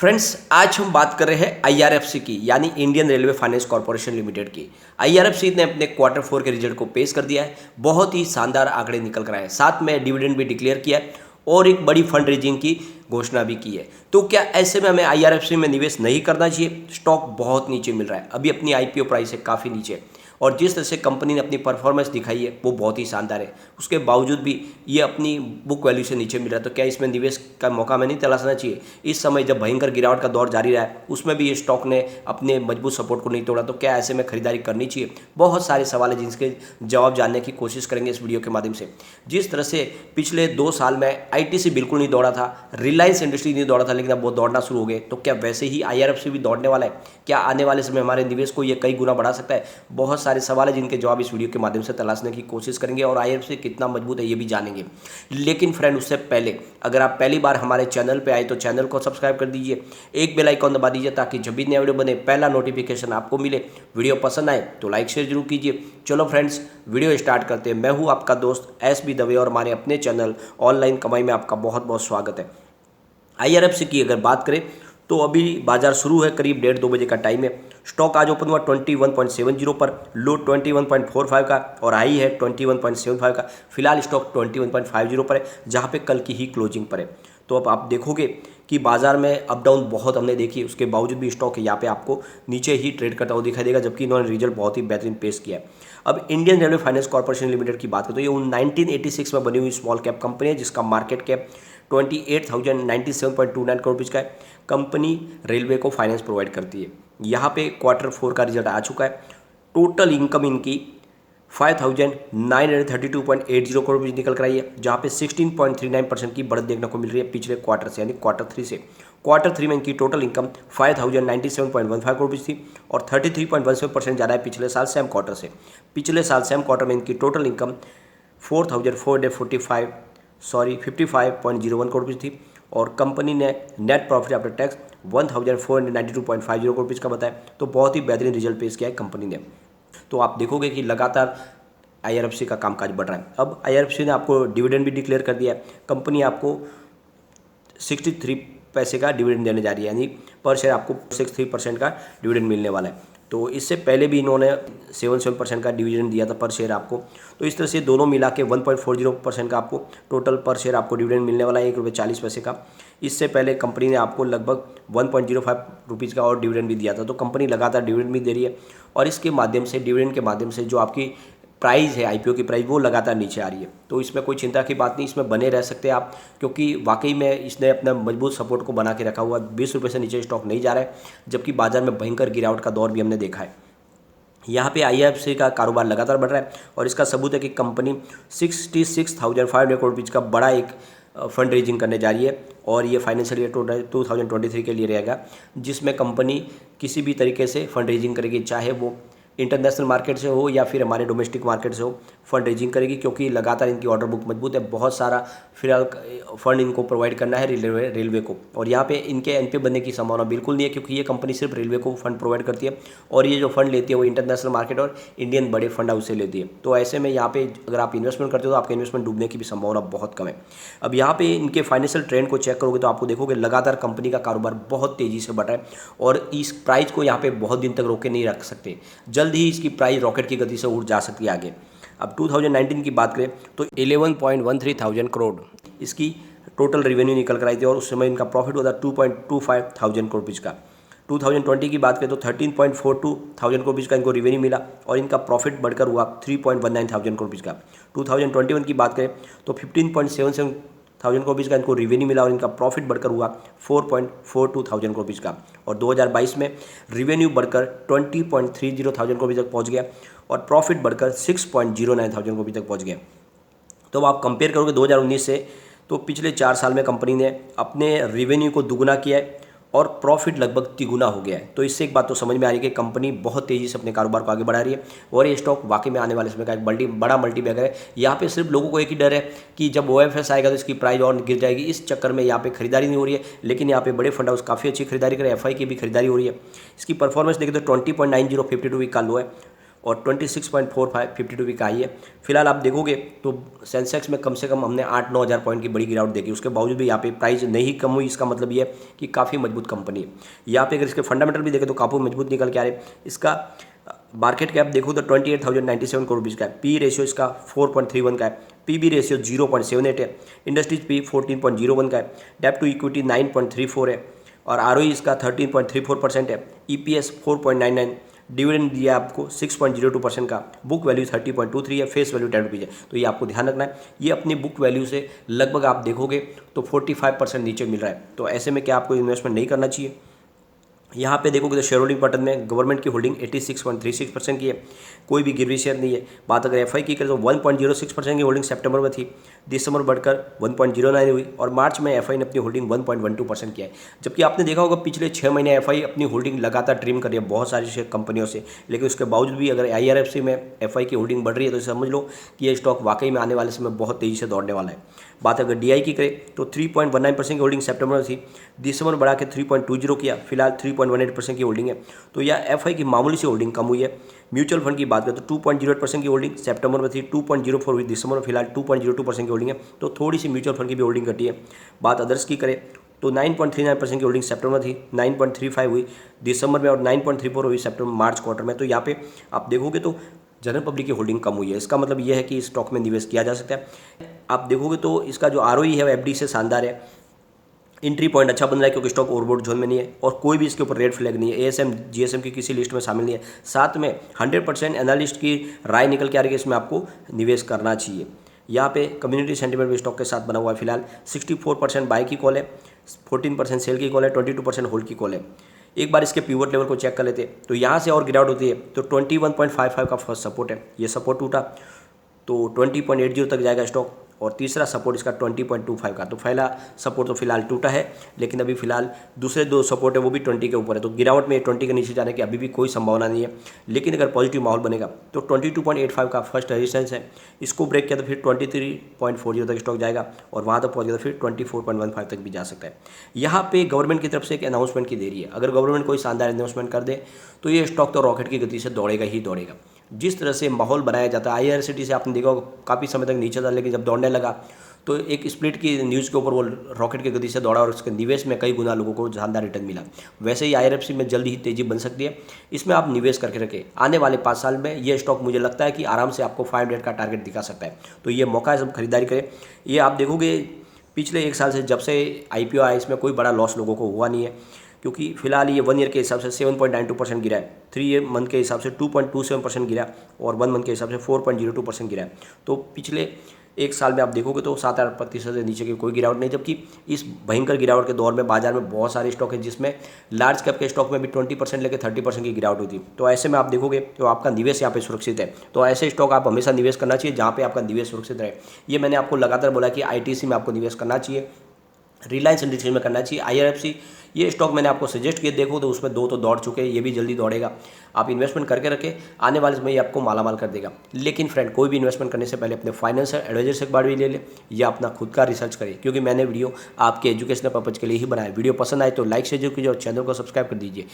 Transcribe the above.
Friends, आज हम बात कर रहे हैं आईआरएफसी की, यानी Indian railway finance corporation limited की। आईआरएफसी ने अपने क्वार्टर 4 के रिजल्ट को पेश कर दिया है। बहुत ही शानदार आंकड़े निकल कर आए हैं, साथ में डिविडेंड भी डिक्लेयर किया है और एक बड़ी फंड रेजिंग की घोषणा भी की है। तो क्या ऐसे में हमें आईआरएफसी में निवेश नहीं करना चाहिए? स्टॉक बहुत नीचे मिल रहा है, अभी अपनी आईपीओ प्राइस से काफ़ी नीचे, और जिस तरह से कंपनी ने अपनी परफॉर्मेंस दिखाई है वो बहुत ही शानदार है। उसके बावजूद भी ये अपनी बुक वैल्यू से नीचे मिल रहा है, तो क्या इसमें निवेश का मौका हमें नहीं तलाशना चाहिए? इस समय जब भयंकर गिरावट का दौर जारी रहा है, उसमें भी ये स्टॉक ने अपने मजबूत सपोर्ट को नहीं तोड़ा, तो क्या ऐसे में खरीदारी करनी चाहिए? बहुत सारे सवाल हैं जिनके जवाब जानने की कोशिश करेंगे इस वीडियो के माध्यम से। जिस तरह से पिछले 2 साल में आईटीसी बिल्कुल नहीं दौड़ा था, रिलायंस इंडस्ट्री नहीं दौड़ा था, लेकिन अब वो दौड़ना शुरू हो गए, तो क्या वैसे ही आईआरएफसी भी दौड़ने वाला है? क्या आने वाले समय हमारे निवेश को ये कई गुना बढ़ा सकता है? बहुत सारे सवाल हैं जिनके जवाब इस वीडियो के माध्यम से तलाशने की कोशिश करेंगे, और आईआरएफसी कितना मजबूत है ये भी जानेंगे। लेकिन फ्रेंड, उससे पहले अगर आप पहली बार हमारे चैनल पे आए तो चैनल को सब्सक्राइब कर दीजिए, एक बेल आइकॉन दबा दीजिए ताकि जब भी नया वीडियो बने पहला नोटिफिकेशन आपको मिले। वीडियो पसंद आए तो लाइक शेयर जरूर कीजिए। चलो फ्रेंड्स, वीडियो स्टार्ट करते हैं। मैं हूँ आपका दोस्त एस बी दवे, और हमारे अपने चैनल ऑनलाइन कमाई में आपका बहुत बहुत स्वागत है। आईआरएफसी की अगर बात करें तो अभी बाजार शुरू है, करीब 1:30-2 बजे का टाइम है। स्टॉक आज ओपन हुआ 21.70 पर, लो 21.45 का और हाई है 21.75 का। फिलहाल स्टॉक 21.50 पर है, जहां पे कल की ही क्लोजिंग पर है। तो अब आप देखोगे कि बाजार में अप डाउन बहुत हमने देखी, उसके बावजूद भी स्टॉक यहाँ पे आपको नीचे ही ट्रेड करता हुआ दिखाई देगा, जबकि इन्होंने रिजल्ट बहुत ही बेहतरीन पेश किया है। अब Indian railway finance corporation limited की बात करें तो ये 1986 में बनी हुई स्मॉल कैप कंपनी है, जिसका मार्केट कैप 28,097.29 करोड़ रुपये का है। कंपनी रेलवे को फाइनेंस प्रोवाइड करती है। यहाँ पे क्वार्टर 4 का रिजल्ट आ चुका है। टोटल इनकम इनकी 5,932.80 करोड़ रुपये निकल कर आई है, जहाँ पे 16.39% की बढ़त देखने को मिल रही है पिछले क्वार्टर से, यानी क्वार्टर 3 से। क्वार्टर 3 में इनकी टोटल इनकम 5,097.15 करोड़ रुपये थी और 33.17% ज़्यादा है पिछले साल सेम क्वार्टर से। पिछले साल सेम क्वार्टर में इनकी टोटल इनकम 55.01 करोड़ रुपये थी, और कंपनी ने net profit after tax 1,492.50 crore रुपये का बताया। तो बहुत ही बेहतरीन रिजल्ट पेश किया है कंपनी ने। तो आप देखोगे कि लगातार आईआरएफसी का कामकाज बढ़ रहा है। अब आईआरएफसी ने आपको डिविडेंड भी डिक्लेयर कर दिया है। कंपनी आपको 63 पैसे का डिविडेंड देने जा रही है, यानी पर शेयर आपको 63% का डिविडेंड मिलने वाला है। तो इससे पहले भी इन्होंने 7% का डिविडेंड दिया था पर शेयर आपको। तो इस तरह से दोनों मिला के 1.40% का आपको टोटल पर शेयर आपको डिविडेंड मिलने वाला है, ₹1.40 का। इससे पहले कंपनी ने आपको लगभग 1.05 रुपीज़ का और डिविडेंड भी दिया था। तो कंपनी लगातार डिविडेंड भी दे रही है, और इसके माध्यम से, डिविडेंड के माध्यम से जो आपकी प्राइस है, आईपीओ की प्राइस, वो लगातार नीचे आ रही है। तो इसमें कोई चिंता की बात नहीं, इसमें बने रह सकते हैं आप, क्योंकि वाकई में इसने अपना मजबूत सपोर्ट को बना के रखा हुआ। 20 रुपये से नीचे स्टॉक नहीं जा रहा है, जबकि बाजार में भयंकर गिरावट का दौर भी हमने देखा है। यहाँ पे आईआरएफसी का कारोबार लगातार बढ़ रहा है, और इसका सबूत है कि कंपनी 66,500 करोड़ रुपये का बड़ा एक फंड रेजिंग करने जा रही है, और ये फाइनेंशियल ईयर 2023 के लिए रहेगा, जिसमें कंपनी किसी भी तरीके से फंड रेजिंग करेगी, चाहे वो इंटरनेशनल मार्केट से हो या फिर हमारे डोमेस्टिक मार्केट से हो, फंड रेजिंग करेगी, क्योंकि लगातार इनकी ऑर्डर बुक मजबूत है। बहुत सारा फिलहाल फंड इनको प्रोवाइड करना है रेलवे को, और यहाँ पे इनके एनपीए बनने की संभावना बिल्कुल नहीं है, क्योंकि ये कंपनी सिर्फ रेलवे को फंड प्रोवाइड करती है, और ये जो फंड लेती है वो इंटरनेशनल मार्केट और इंडियन बड़े फंड हाउस से लेती है। तो ऐसे में यहाँ पे अगर आप इन्वेस्टमेंट करते हो तो आपके इन्वेस्टमेंट डूबने की भी संभावना बहुत कम है। अब यहाँ पे इनके फाइनेंशियल ट्रेंड को चेक करोगे तो आपको देखोगे लगातार कंपनी का कारोबार बहुत तेज़ी से बढ़ रहा है, और इस प्राइस को यहाँ पे बहुत दिन तक रोके नहीं रख सकते। जल्द ही इसकी प्राइस रॉकेट की गति से उड़ जा सकती है आगे। अब 2019 की बात करें तो 11.13 थाउजेंड करोड़ इसकी टोटल रेवेन्यू निकल कर आई थी, और उस समय इनका प्रॉफिट हुआ था 2.25 थाउजेंड करोड़ रुपीज़ का। 2020 की बात करें तो 13.42 थाउजेंड करोड़ रुपीज़ का इनको रेवेन्यू मिला, और इनका प्रॉफिट बढ़कर हुआ 3.19 थाउजेंड करोड़ रुपीज़ का। 2021 की बात करें तो 15.77 थाउजेंड करोड़ रुपीज़ का इनको रेवेन्यू मिला, और इनका प्रॉफिट बढ़कर हुआ 4.42 थाउजेंड करोड़ रुपीज़ का। और 2022 में रेवेन्यू बढ़कर 20.30 थाउजेंड करोड़ रुपये तक पहुँच गया, और प्रॉफिट बढ़कर 6.09 थाउजेंड करोड़ रुपये तक पहुँच गया। तो अब आप कंपेयर करोगे 2019 से, तो पिछले 4 साल में कंपनी ने अपने रेवेन्यू को दुगुना किया है, और प्रॉफिट लगभग तिगुना हो गया है। तो इससे एक बात तो समझ में आ रही है कि कंपनी बहुत तेज़ी से अपने कारोबार को आगे बढ़ा रही है, और ये स्टॉक वाकई में आने वाले समय का एक बड़ा मल्टीबैगर है। यहाँ पे सिर्फ लोगों को एक ही डर है कि जब ओएफएस आएगा तो इसकी प्राइस और गिर जाएगी। इस चक्कर में यहाँ पे खरीदारी नहीं हो रही है, लेकिन यहाँ पे बड़े फंड हाउस काफ़ी अच्छी खरीदारी करें, एफआई की भी खरीदारी हो रही है। इसकी परफॉर्मेंस देखें तो 20.90 52 वीक का लो है, और 26.45 52 वीक का हाई है। फिलहाल आप देखोगे तो सेंसेक्स में कम से कम हमने 8-9 हज़ार पॉइंट की बड़ी गिरावट देखी, उसके बावजूद भी यहाँ पे प्राइस नहीं कम हुई। इसका मतलब ये है कि काफ़ी मजबूत कंपनी है। यहाँ पे अगर इसके फंडामेंटल भी देखें तो काफ़ी मजबूत निकल के आ रहे हैं। इसका मार्केट कैप देखो तो 28,097 करोड़ रुपीज़ का है। पी रेशियो इसका 4.31 का है। पीबी रेशियो 0.78 है। इंडस्ट्रीज पी 14.01 का है। डेब्ट टू इक्विटी 9.34 है और आरओई इसका 13.34% है। ईपीएस 4.99, डिविडेंड दिया आपको 6.02% का। बुक वैल्यू 30.23 है। फेस वैल्यू 10 रुपीज़ है। तो ये आपको ध्यान रखना है, ये अपनी बुक वैल्यू से लगभग आप देखोगे तो 45% नीचे मिल रहा है। तो ऐसे में क्या आपको इन्वेस्टमेंट नहीं करना चाहिए। यहाँ पे देखोगे तो शेयर होल्डिंग पैटर्न में गवर्नमेंट की होल्डिंग 86.36% की है, कोई भी गिरवी शेयर नहीं है। बात अगर एफआई की करें तो 1.06% की होल्डिंग सितंबर में थी, दिसंबर बढ़कर 1.09 हुई और मार्च में एफआई ने अपनी होल्डिंग 1.12% किया है। जबकि आपने देखा होगा पिछले 6 महीने एफआई अपनी होल्डिंग लगातार ट्रिम कर रही है बहुत सारी शेयर कंपनियों से, लेकिन उसके बावजूद भी अगर आईआरएफसी में एफआई की होल्डिंग बढ़ रही है तो समझ लो कि ये स्टॉक वाकई में आने वाले समय बहुत तेज़ी से दौड़ने वाला है। बात अगर डीआई की करें तो 3.19% की होल्डिंग सितंबर में थी, दिसंबर बढ़ा के 3.20 किया, फिलहाल 3.18% की होल्डिंग है। तो यह एफआई की मामूली सी होल्डिंग कम हुई है। म्यूचुअल फंड की बात करें तो 2.08% की होल्डिंग सितंबर में थी, 2.04 हुई दिसंबर में, फिलहाल 2.02% की होल्डिंग है। तो थोड़ी सी म्यूचुअल फंड की भी होल्डिंग घटी है। बात अदर्स की करें तो 9.39% की होल्डिंग सितंबर में थी, 9.35 हुई दिसंबर में और 9.34 हुई सितंबर मार्च क्वार्टर में। तो यहाँ पे आप देखोगे तो जनरल पब्लिक की होल्डिंग कम हुई है। इसका मतलब यह है कि इस स्टॉक में निवेश किया जा सकता है। आप देखोगे तो इसका जो आरओई है वो एफडी से शानदार है। एंट्री पॉइंट अच्छा बन रहा है क्योंकि स्टॉक ओवरबॉट जोन में नहीं है और कोई भी इसके ऊपर रेड फ्लैग नहीं है, एएसएम जीएसएम की किसी लिस्ट में शामिल नहीं है। साथ में 100% एनालिस्ट की राय निकल के आ रही है कि इसमें आपको निवेश करना चाहिए। यहाँ पे कम्युनिटी सेंटीमेंट भी स्टॉक के साथ बना हुआ है। फिलहाल 64% बाय की कॉल है, 14% सेल की कॉल है, 22% होल्ड की कॉल है। एक बार इसके पिवट लेवल को चेक कर लेते हैं तो यहाँ से और गिरावट होती है तो 21.55 का फर्स्ट सपोर्ट है, ये सपोर्ट टूटा तो 20.80 तक जाएगा स्टॉक और तीसरा सपोर्ट इसका 20.25 का। तो पहला सपोर्ट तो फिलहाल टूटा है, लेकिन अभी फिलहाल दूसरे दो सपोर्ट है वो भी 20 के ऊपर है। तो गिरावट में 20 के नीचे जाने की अभी भी कोई संभावना नहीं है, लेकिन अगर पॉजिटिव माहौल बनेगा तो 22.85 का फर्स्ट रेजिस्टेंस है, इसको ब्रेक किया तो फिर 23.40 तक स्टॉक जाएगा और वहाँ तक पहुँच गया तो फिर 24.15 तक भी जा सकता है। यहाँ पे गवर्नमेंट की तरफ से एक अनाउंसमेंट की देरी है। अगर गवर्नमेंट कोई शानदार अनाउंसमेंट कर दे तो ये स्टॉक तो रॉकेट की गति से दौड़ेगा ही दौड़ेगा। जिस तरह से माहौल बनाया जाता है, आईआरसीटी से आपने देखा होगा काफ़ी समय तक नीचे था, लेकिन जब दौड़ने लगा तो एक स्प्लिट की न्यूज़ के ऊपर वो रॉकेट की गति से दौड़ा और उसके निवेश में कई गुना लोगों को शानदार रिटर्न मिला। वैसे ही आईआरएफसी में जल्दी ही तेजी बन सकती है, इसमें आप निवेश करके रखें। आने वाले 5 साल में ये स्टॉक मुझे लगता है कि आराम से आपको 500 का टारगेट दिखा सकता है। तो ये मौका है, सब खरीदारी करें। ये आप देखोगे पिछले 1 साल से जब से आईपीओ आया इसमें कोई बड़ा लॉस लोगों को हुआ नहीं है, क्योंकि फिलहाल ये 1 ईयर के हिसाब से 7.92% गिरा है, 3 मंथ के हिसाब से 2.27% गिरा और 1 मंथ के हिसाब से 4.02% गिरा है। तो पिछले 1 साल में आप देखोगे तो 7-8% से नीचे की कोई गिरावट नहीं, जबकि इस भयंकर गिरावट के दौर में बाजार में बहुत सारे स्टॉक हैं जिसमें लार्ज कैप के स्टॉक में भी 20% लेकर 30% की गिरावट होती है। तो ऐसे में आप देखोगे तो आपका निवेश यहाँ पे सुरक्षित है। तो ऐसे स्टॉक आप हमेशा निवेश करना चाहिए जहाँ पे आपका निवेश सुरक्षित रहे। ये मैंने आपको लगातार बोला कि आईटीसी में आपको निवेश करना चाहिए, रिलायंस इंडस्ट्रीज में करना चाहिए, आईआरएफसी ये स्टॉक मैंने आपको सजेस्ट किए, देखो तो उसमें 2 तो दौड़ चुके हैं, ये भी जल्दी दौड़ेगा। आप इन्वेस्टमेंट करके रखें, आने वाले समय ये आपको मालामाल कर देगा। लेकिन फ्रेंड, कोई भी इन्वेस्टमेंट करने से पहले अपने फाइनेंशियल एडवाइजर से एक बार भी ले ले या अपना खुद का रिसर्च करें, क्योंकि मैंने वीडियो आपके एजुकेशनल पर्पज के लिए ही बनाया। वीडियो पसंद आए तो लाइक शेयर कीजिए और चैनल को सब्सक्राइब कर दीजिए।